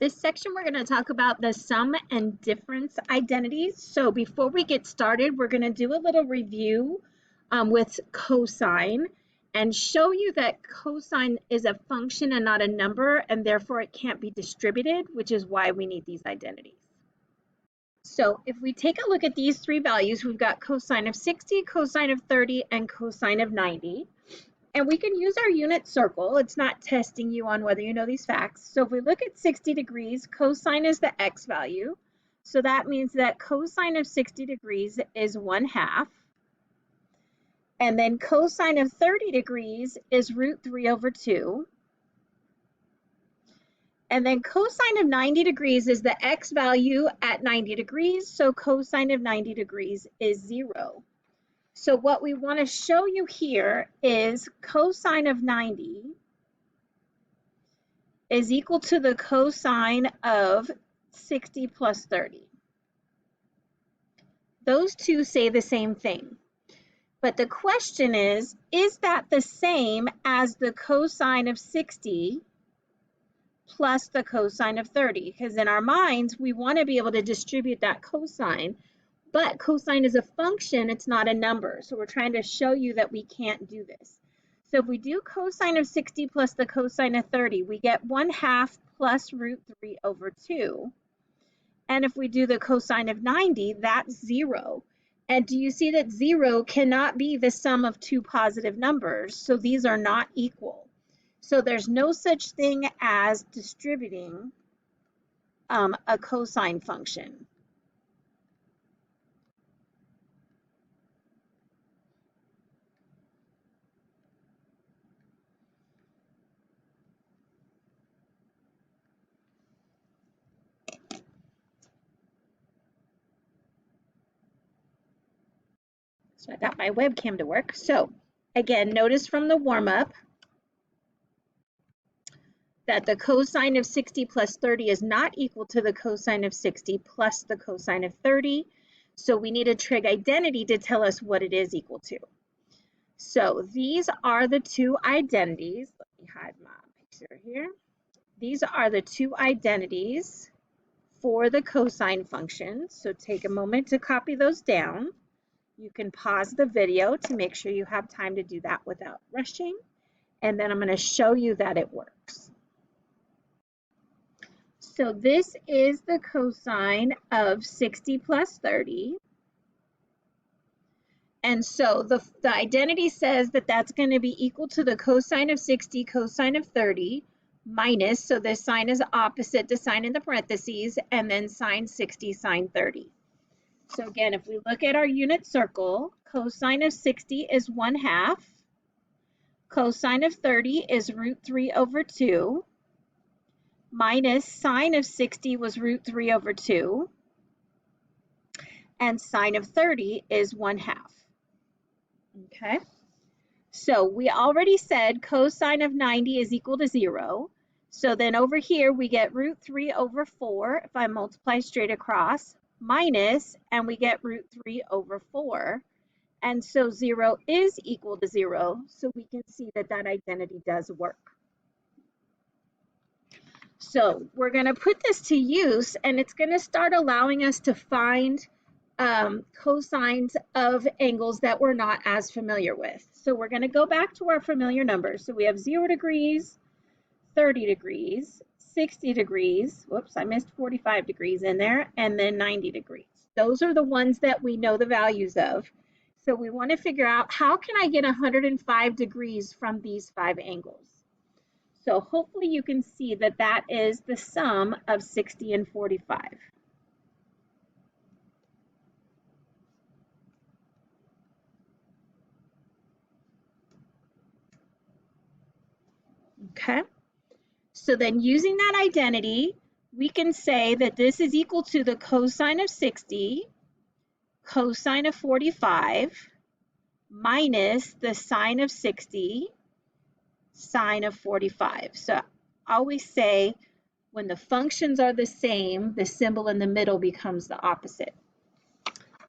This section, we're going to talk about the sum and difference identities. So before we get started, we're going to do a little review with cosine and show you that cosine is a function and not a number, and therefore it can't be distributed, which is why we need these identities. So if we take a look at these three values, we've got cosine of 60, cosine of 30, and cosine of 90. And we can use our unit circle. It's not testing you on whether you know these facts. So if we look at 60 degrees, cosine is the x value. So that means that cosine of 60 degrees is 1/2. And then cosine of 30 degrees is √3/2. And then cosine of 90 degrees is the x value at 90 degrees. So cosine of 90 degrees is 0. So what we want to show you here is cosine of 90 is equal to the cosine of 60 plus 30. Those two say the same thing. But the question is that the same as the cosine of 60 plus the cosine of 30? Because in our minds, we want to be able to distribute that cosine. But cosine is a function, it's not a number. So we're trying to show you that we can't do this. So if we do cosine of 60 plus the cosine of 30, we get 1/2 plus √3/2. And if we do the cosine of 90, that's 0. And do you see that 0 cannot be the sum of two positive numbers? So these are not equal. So there's no such thing as distributing a cosine function. So I got my webcam to work. So again, notice from the warm-up that the cosine of 60 plus 30 is not equal to the cosine of 60 plus the cosine of 30. So we need a trig identity to tell us what it is equal to. So these are the two identities. Let me hide my picture here. These are the two identities for the cosine function. So take a moment to copy those down. You can pause the video to make sure you have time to do that without rushing. And then I'm going to show you that it works. So this is the cosine of 60 plus 30. And so the identity says that that's going to be equal to the cosine of 60, cosine of 30, minus, so the sign is opposite to sign in the parentheses, and then sine 60, sine 30. So again, if we look at our unit circle, cosine of 60 is 1/2. Cosine of 30 is √3/2. Minus sine of 60 was √3/2. And sine of 30 is 1/2. Okay. So we already said cosine of 90 is equal to 0. So then over here we get √3/4 if I multiply straight across, minus, and we get √3/4. And so 0 is equal to 0. So we can see that that identity does work. So we're going to put this to use, and it's going to start allowing us to find cosines of angles that we're not as familiar with. So we're going to go back to our familiar numbers. So we have 0 degrees, 30 degrees, 60 degrees, whoops, I missed 45 degrees in there, and then 90 degrees. Those are the ones that we know the values of. So we want to figure out, how can I get 105 degrees from these 5 angles? So hopefully you can see that that is the sum of 60 and 45. Okay, so then using that identity, we can say that this is equal to the cosine of 60, cosine of 45, minus the sine of 60, sine of 45. So I always say when the functions are the same, the symbol in the middle becomes the opposite.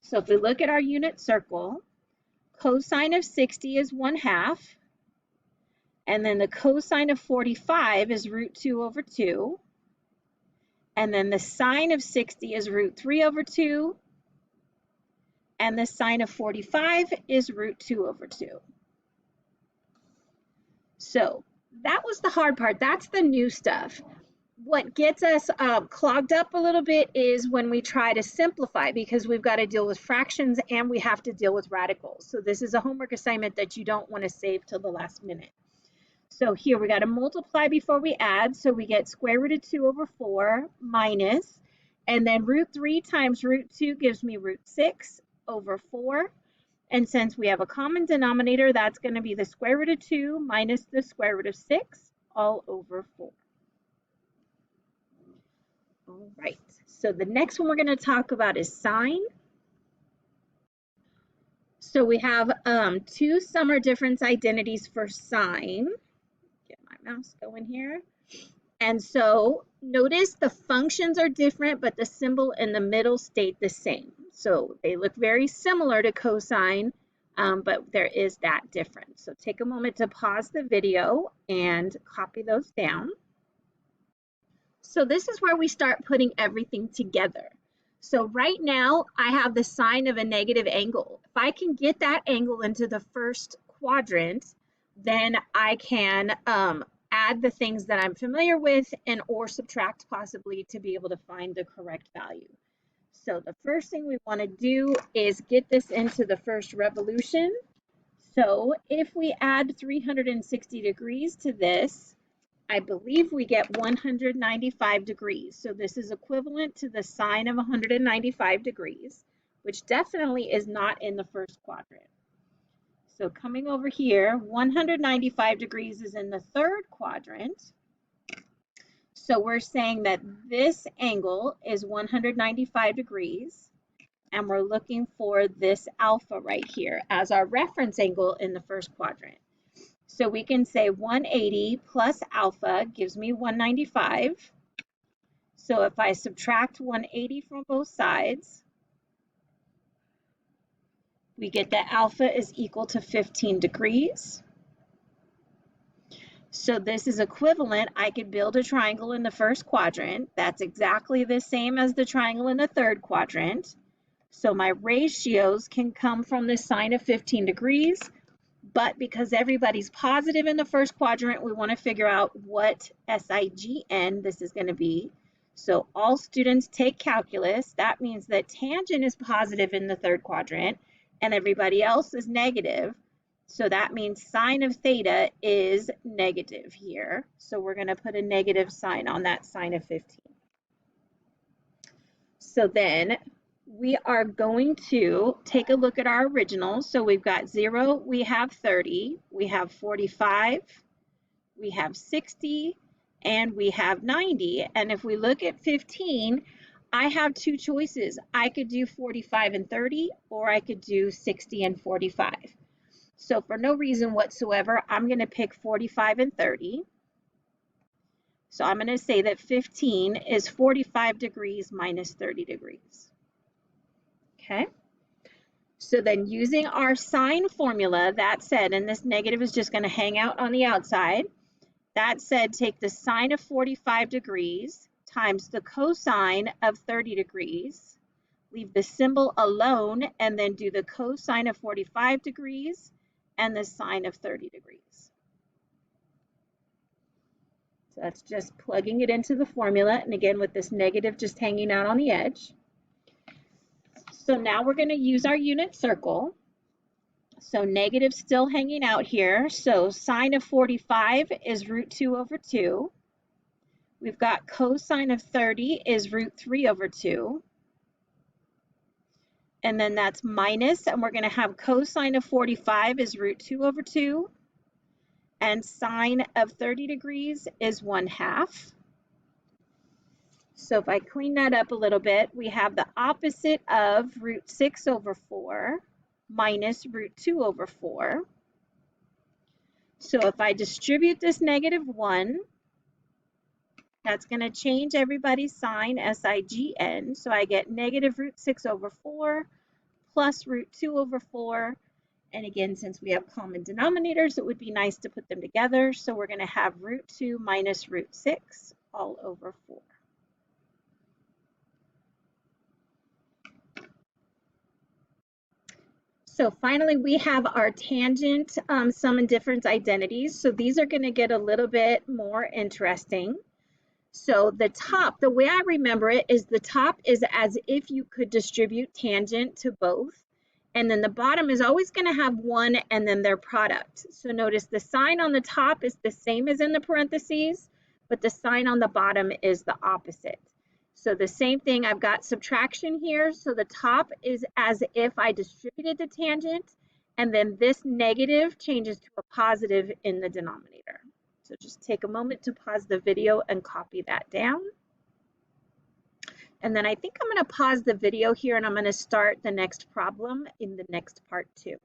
So if we look at our unit circle, cosine of 60 is 1/2. And then the cosine of 45 is √2/2. And then the sine of 60 is root 3 over 2. And the sine of 45 is root 2 over 2. So that was the hard part. That's the new stuff. What gets us clogged up a little bit is when we try to simplify, because we've got to deal with fractions and we have to deal with radicals. So this is a homework assignment that you don't want to save till the last minute. So here we got to multiply before we add. So we get square root of 2 over 4 minus, and then root 3 times root 2 gives me root 6 over 4. And since we have a common denominator, that's going to be the square root of 2 minus the square root of 6 all over 4. All right, so the next one we're going to talk about is sine. So we have two sum or difference identities for sine. Get my mouse going here. And so notice the functions are different, but the symbol in the middle stayed the same. So they look very similar to cosine, but there is that difference. So take a moment to pause the video and copy those down. So this is where we start putting everything together. So right now I have the sine of a negative angle. If I can get that angle into the first quadrant, then I can add the things that I'm familiar with and or subtract possibly to be able to find the correct value. So the first thing we want to do is get this into the first revolution. So if we add 360 degrees to this, I believe we get 195 degrees. So this is equivalent to the sine of 195 degrees, which definitely is not in the first quadrant. So coming over here, 195 degrees is in the third quadrant. So we're saying that this angle is 195 degrees, and we're looking for this alpha right here as our reference angle in the first quadrant. So we can say 180 plus alpha gives me 195. So if I subtract 180 from both sides, we get that alpha is equal to 15 degrees. So this is equivalent. I could build a triangle in the first quadrant. That's exactly the same as the triangle in the third quadrant. So my ratios can come from the sine of 15 degrees. But because everybody's positive in the first quadrant, we want to figure out what SIGN this is going to be. So all students take calculus. That means that tangent is positive in the third quadrant and everybody else is negative. So that means sine of theta is negative here. So we're going to put a negative sign on that sine of 15. So then we are going to take a look at our originals. So we've got 0, we have 30, we have 45, we have 60, and we have 90. And if we look at 15, I have two choices. I could do 45 and 30, or I could do 60 and 45. So for no reason whatsoever, I'm going to pick 45 and 30. So I'm going to say that 15 is 45 degrees minus 30 degrees. Okay, so then using our sine formula, that said, and this negative is just going to hang out on the outside, that said, take the sine of 45 degrees times the cosine of 30 degrees, leave the symbol alone, and then do the cosine of 45 degrees and the sine of 30 degrees. So that's just plugging it into the formula, and again with this negative just hanging out on the edge. So now we're going to use our unit circle. So negative still hanging out here. So sine of 45 is root 2 over 2. We've got cosine of 30 is root 3 over 2. And then that's minus, and we're going to have cosine of 45 is root 2 over 2. And sine of 30 degrees is 1/2. So if I clean that up a little bit, we have the opposite of root 6 over 4 minus root 2 over 4. So if I distribute this negative 1, that's going to change everybody's sign, SIGN. So I get negative root 6 over 4 plus root 2 over 4. And again, since we have common denominators, it would be nice to put them together. So we're going to have root 2 minus root 6 all over 4. So finally, we have our tangent sum and difference identities. So these are going to get a little bit more interesting. So the top, the way I remember it is the top is as if you could distribute tangent to both. And then the bottom is always going to have one and then their product. So notice the sign on the top is the same as in the parentheses, but the sign on the bottom is the opposite. So the same thing, I've got subtraction here. So the top is as if I distributed the tangent, and then this negative changes to a positive in the denominator. So just take a moment to pause the video and copy that down. And then I think I'm going to pause the video here and I'm going to start the next problem in the next part too.